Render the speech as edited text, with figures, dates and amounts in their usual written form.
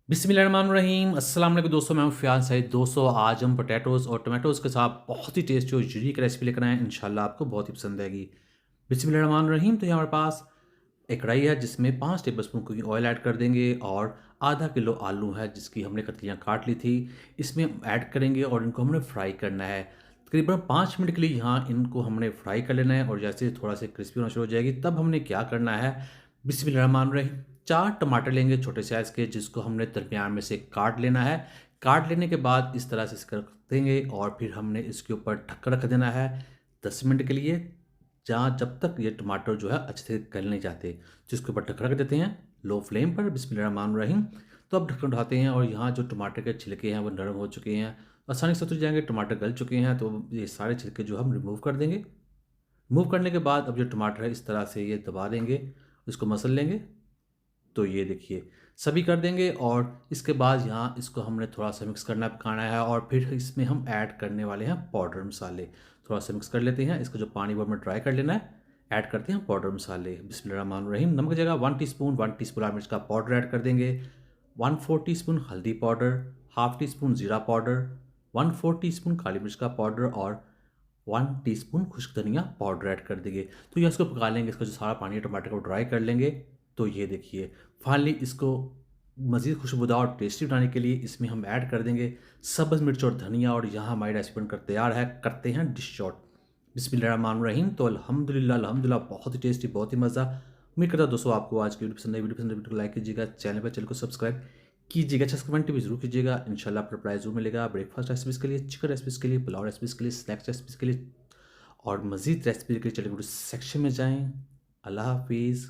बिस्मिल्लाहिर्रहमानिर्रहीम अस्सलाम वालेकुम दोस्तों, मैं हूं फ़ियाज़ सईद। दोस्तों आज हम पोटैटोज़ और टोमेटोज़ के साथ बहुत ही टेस्टी और यूनिक रेसिपी लेकर आए हैं। इंशाल्लाह आपको बहुत ही पसंद आएगी। बिस्मिल्लाहिर्रहमानिर्रहीम। तो यहाँ हमारे पास एक कढ़ाई है जिसमें 5 टेबलस्पून कुकिंग ऑयल ऐड कर देंगे और आधा किलो आलू है जिसकी हमने कतलियाँ काट ली थी, इसमें हम ऐड करेंगे और इनको हमने फ्राई करना है। तकरीबन 5 मिनट के लिए यहाँ इनको हमने फ्राई कर लेना है और जैसे थोड़ा सा क्रिस्पी होना शुरू हो जाएगी तब हमने क्या करना है, बिस्मिल्लाहिर्रहमानिर्रहीम, 4 टमाटर लेंगे छोटे साइज़ के जिसको हमने दरमियान में से काट लेना है। काट लेने के बाद इस तरह से इसको रख देंगे और फिर हमने इसके ऊपर ढक्कन रख देना है 10 मिनट के लिए, जहाँ जब तक ये टमाटर जो है अच्छे से गल नहीं जाते। तो इसके ऊपर ढक्कन रख देते हैं लो फ्लेम पर, बिस्मिल्लाहिर्रहमानिर्रहीम। तो अब ढक्कन उठाते हैं और यहाँ जो टमाटर के छिलके हैं वो नरम हो चुके हैं, आसानी से उतर जाएंगे, टमाटर गल चुके हैं। तो ये सारे छिलके जो हम रिमूव कर देंगे। रिमूव करने के बाद अब जो टमाटर है इस तरह से ये दबा देंगे, इसको मसल लेंगे। तो ये देखिए सभी कर देंगे और इसके बाद यहाँ इसको हमने थोड़ा सा मिक्स करना पकाना है और फिर इसमें हम ऐड करने वाले हैं पाउडर मसाले। थोड़ा सा मिक्स कर लेते हैं, इसका जो पानी वो हमें ड्राई कर लेना है। ऐड करते हैं पाउडर मसाले, बिस्मिल्लाहिर्रहमानिर्रहीम। नमक की जगह 1 टीस्पून लाल मिर्च का पाउडर ऐड कर देंगे, 1/4 टीस्पून हल्दी पाउडर, हाफ टी स्पून ज़ीरा पाउडर, 1/4 टीस्पून काली मिर्च का पाउडर और 1 टीस्पून खुश्क धनिया पाउडर ऐड कर देंगे। तो ये इसको पका लेंगे, इसका जो सारा पानी है टमाटर को ड्राई कर लेंगे। तो ये देखिए फाइनली इसको मज़ीद खुशबूदार और टेस्टी बनाने के लिए इसमें हम ऐड कर देंगे सब्ज़ मिर्च और धनिया। और यहाँ हमारी रेसिपी बनकर तैयार है, करते हैं डिश आउट। बिस्मिल्लाहिर्रहमानिर्रहीम। तो अल्हम्दुलिल्लाह अल्हम्दुलिल्लाह बहुत ही टेस्टी, बहुत ही मज़ा। उम्मीद करता हूँ दोस्तों आपको आज की वीडियो पसंद आई। वीडियो को लाइक कीजिएगा, चैनल को सब्सक्राइब कीजिएगा, अच्छा कमेंट भी जरूर कीजिएगा। इंशाल्लाह आपको प्राइस जरूर मिलेगा ब्रेकफास्ट रेसिपीज़ के लिए, चिकन रेसिपीज़ के लिए, पुलाव रेसिपीज़ के लिए, स्नैक्स रेसिपीज़ के लिए और मज़ीद रेसिपी के लिए चलिए वीडियो सेक्शन में जाएँ। अल्लाह हाफिज़।